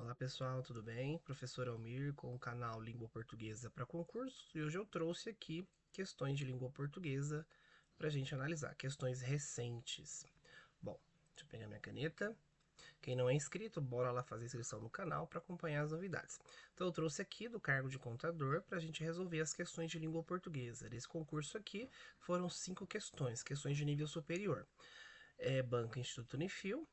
Olá pessoal, tudo bem? Professor Almir com o canal Língua Portuguesa para Concurso e hoje eu trouxe aqui questões de língua portuguesa para a gente analisar, questões recentes. Bom, deixa eu pegar minha caneta. Quem não é inscrito, bora lá fazer inscrição no canal para acompanhar as novidades. Então eu trouxe aqui do cargo de contador para a gente resolver as questões de língua portuguesa. Nesse concurso aqui foram 5 questões, questões de nível superior. Banca Instituto Unifil,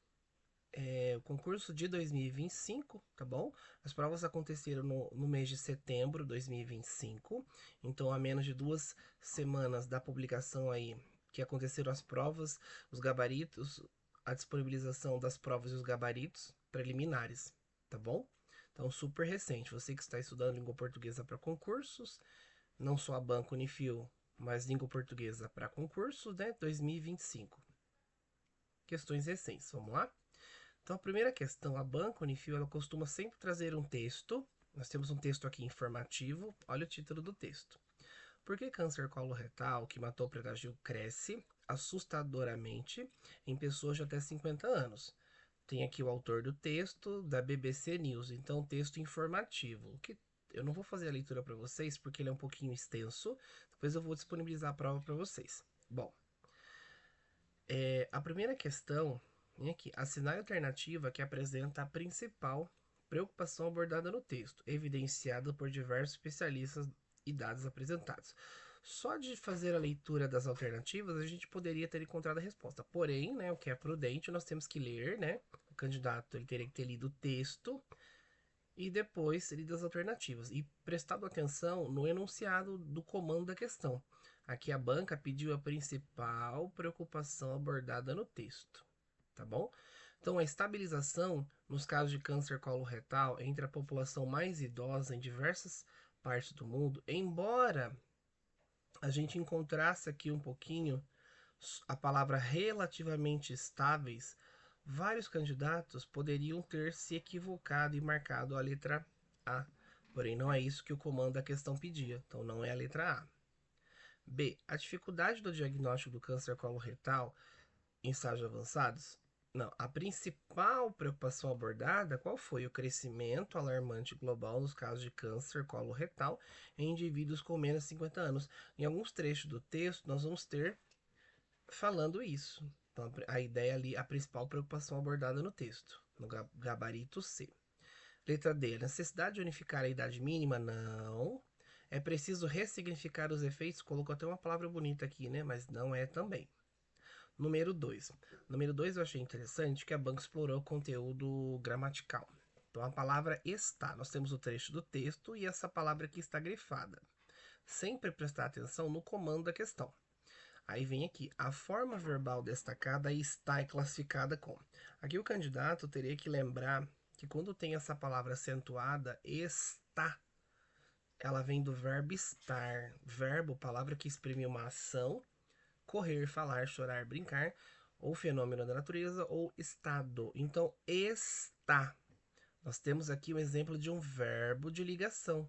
o concurso de 2025, tá bom? As provas aconteceram no mês de setembro de 2025, então a menos de 2 semanas da publicação aí que aconteceram as provas, os gabaritos, a disponibilização das provas e os gabaritos preliminares, tá bom? Então super recente. Você que está estudando língua portuguesa para concursos, não só a Banco Unifil, mas língua portuguesa para concursos, né? 2025. Questões recentes, vamos lá? Então, a primeira questão, a Banca Unifil, ela costuma sempre trazer um texto. Nós temos um texto aqui informativo. Olha o título do texto. Por que câncer coloretal que matou o Preta Gil cresce assustadoramente em pessoas de até 50 anos? Tem aqui o autor do texto, da BBC News. Então, texto informativo. Que eu não vou fazer a leitura para vocês porque ele é um pouquinho extenso. Depois eu vou disponibilizar a prova para vocês. Bom, a primeira questão é aqui, assinale a alternativa que apresenta a principal preocupação abordada no texto, evidenciada por diversos especialistas e dados apresentados. Só de fazer a leitura das alternativas, a gente poderia ter encontrado a resposta. Porém, né, o que é prudente, nós temos que ler, né? O candidato ele teria que ter lido o texto e depois lido as alternativas. E prestado atenção no enunciado do comando da questão. Aqui a banca pediu a principal preocupação abordada no texto, tá bom? Então, a estabilização nos casos de câncer coloretal entre a população mais idosa em diversas partes do mundo, embora a gente encontrasse aqui um pouquinho a palavra relativamente estáveis, vários candidatos poderiam ter se equivocado e marcado a letra A. Porém, não é isso que o comando da questão pedia, então não é a letra A. B. A dificuldade do diagnóstico do câncer coloretal em estágios avançados? Não. A principal preocupação abordada, qual foi? O crescimento alarmante global nos casos de câncer coloretal em indivíduos com menos de 50 anos. Em alguns trechos do texto, nós vamos ter falando isso. Então, a ideia ali, a principal preocupação abordada no texto, no gabarito C. Letra D. A necessidade de unificar a idade mínima? Não. É preciso ressignificar os efeitos. Colocou até uma palavra bonita aqui, né? Mas não é também. Número 2. Número 2 eu achei interessante que a banca explorou o conteúdo gramatical. Então a palavra está. Nós temos o trecho do texto e essa palavra aqui está grifada. Sempre prestar atenção no comando da questão. Aí vem aqui, a forma verbal destacada está classificada com. Aqui o candidato teria que lembrar que quando tem essa palavra acentuada, está, ela vem do verbo estar. Verbo, palavra que exprime uma ação, correr, falar, chorar, brincar, ou fenômeno da natureza, ou estado. Então, está. Nós temos aqui um exemplo de um verbo de ligação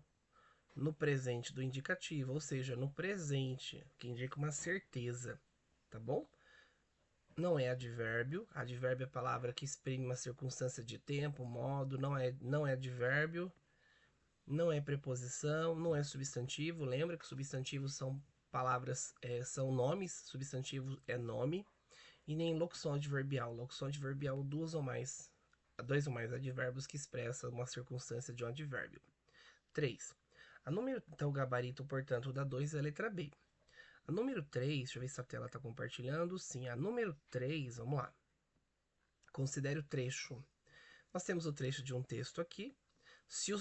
no presente do indicativo, ou seja, no presente, que indica uma certeza, tá bom? Não é advérbio. Advérbio é a palavra que exprime uma circunstância de tempo, modo, não é advérbio, não é preposição, não é substantivo. Lembra que substantivos são palavras, são nomes, substantivo é nome, e nem locução adverbial. Locução adverbial, dois ou mais advérbios que expressam uma circunstância de um advérbio. 3. A número, então, o gabarito, portanto, da 2 é a letra B. A número 3, deixa eu ver se a tela está compartilhando. Sim, a número 3, vamos lá. Considere o trecho. Nós temos o trecho de um texto aqui.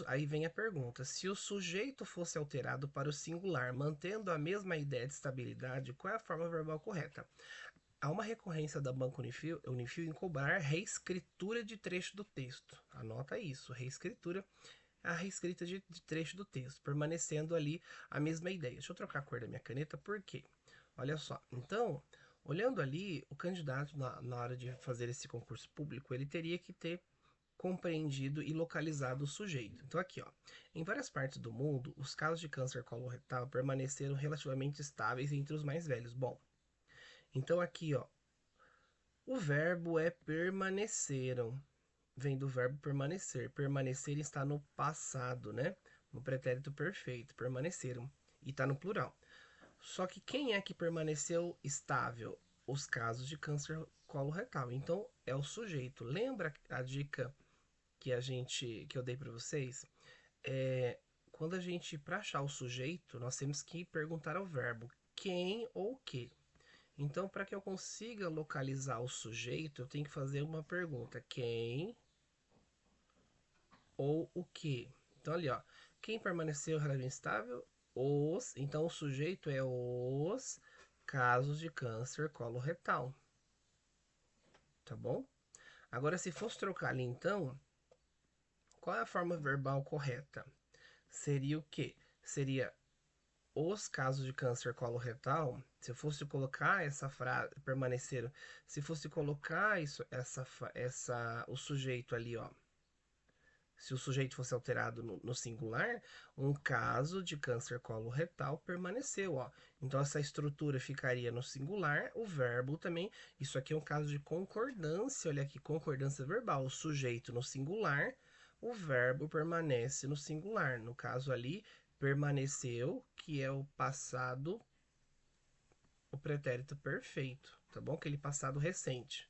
Aí vem a pergunta: se o sujeito fosse alterado para o singular, mantendo a mesma ideia de estabilidade, qual é a forma verbal correta? Há uma recorrência da Banco Unifil em cobrar reescritura de trecho do texto. Anota isso, reescritura, a reescrita de trecho do texto, permanecendo ali a mesma ideia. Deixa eu trocar a cor da minha caneta, por quê? Olha só, então, olhando ali, o candidato, na hora de fazer esse concurso público, ele teria que ter compreendido e localizado o sujeito. Então aqui, ó, em várias partes do mundo, os casos de câncer coloretal permaneceram relativamente estáveis entre os mais velhos. Bom, então aqui, ó, o verbo é permaneceram. vem do verbo permanecer. Permanecer está no passado, né? No pretérito perfeito, permaneceram. E está no plural. Só que quem é que permaneceu estável? Os casos de câncer coloretal. Então, é o sujeito. Lembra a dica que eu dei para vocês? Quando a gente, para achar o sujeito, nós temos que perguntar ao verbo quem ou que. Então, para que eu consiga localizar o sujeito, eu tenho que fazer uma pergunta: quem ou o que? Então, ali, ó, quem permaneceu relativamente estável? Os. Então, o sujeito é os casos de câncer coloretal. Tá bom? Agora, se fosse trocar ali, então, qual é a forma verbal correta? Seria o quê? Seria os casos de câncer coloretal, se eu fosse colocar essa frase, permaneceram, se fosse colocar isso, o sujeito ali, ó, se o sujeito fosse alterado no singular, um caso de câncer coloretal permaneceu, ó. Então essa estrutura ficaria no singular, o verbo também. Isso aqui é um caso de concordância, olha aqui, concordância verbal. O sujeito no singular, o verbo permanece no singular. No caso ali, permaneceu, que é o passado, o pretérito perfeito, tá bom? Aquele passado recente.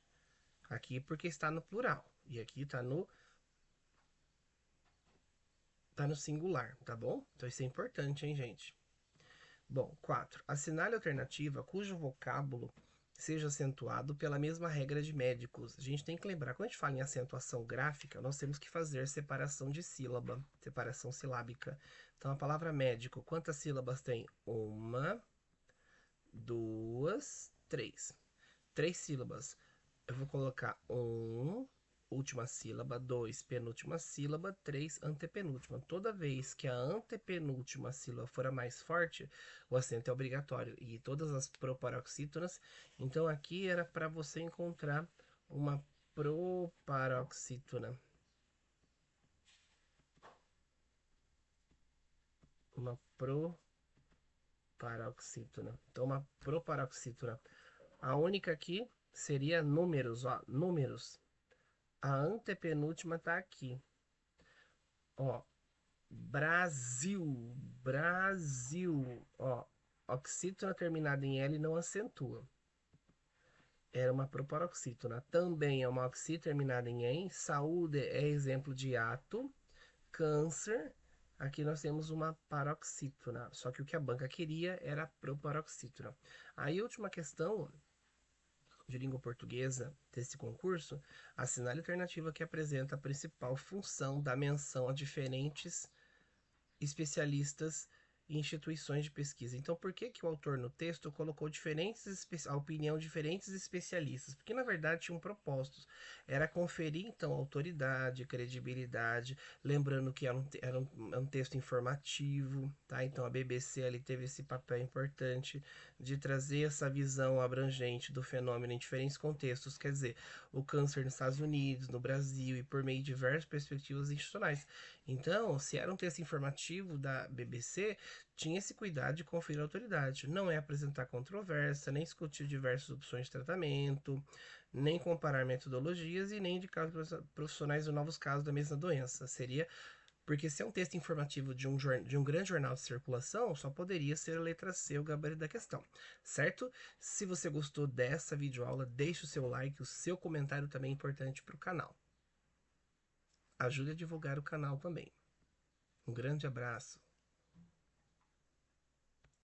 Aqui porque está no plural e aqui tá no singular, tá bom? Então isso é importante, hein, gente? Bom, 4. Assinale a alternativa cujo vocábulo seja acentuado pela mesma regra de médicos. A gente tem que lembrar, quando a gente fala em acentuação gráfica, nós temos que fazer separação de sílaba, separação silábica. Então, a palavra médico, quantas sílabas tem? Uma, duas, três. Três sílabas. Eu vou colocar última sílaba, 2, penúltima sílaba, 3, antepenúltima. Toda vez que a antepenúltima sílaba for a mais forte, o acento é obrigatório. E todas as proparoxítonas. Então aqui era para você encontrar uma proparoxítona. Uma proparoxítona. Então, uma proparoxítona. A única aqui seria números, ó, números. A antepenúltima tá aqui. Ó, Brasil, Brasil. Ó, oxítona terminada em L não acentua. Era uma proparoxítona. Também é uma oxi terminada em em. Saúde é exemplo de ato. Câncer. Aqui nós temos uma paroxítona. Só que o que a banca queria era a proparoxítona. Aí, última questão de língua portuguesa desse concurso, assinale a alternativa que apresenta a principal função da menção a diferentes especialistas e instituições de pesquisa. Então, por que, que o autor no texto colocou a opinião de diferentes especialistas? Porque, na verdade, tinha um propósito. Era conferir, então, autoridade, credibilidade, lembrando que era um texto informativo, tá? Então, a BBC ali teve esse papel importante de trazer essa visão abrangente do fenômeno em diferentes contextos, quer dizer, o câncer nos Estados Unidos, no Brasil e por meio de diversas perspectivas institucionais. Então, se era um texto informativo da BBC, tinha esse cuidado de conferir a autoridade. Não é apresentar controvérsia, nem discutir diversas opções de tratamento, nem comparar metodologias e nem indicar profissionais de novos casos da mesma doença. Seria porque se é um texto informativo de um grande jornal de circulação, só poderia ser a letra C o gabarito da questão, certo? Se você gostou dessa videoaula, deixe o seu like, o seu comentário também é importante para o canal. Ajude a divulgar o canal também. Um grande abraço.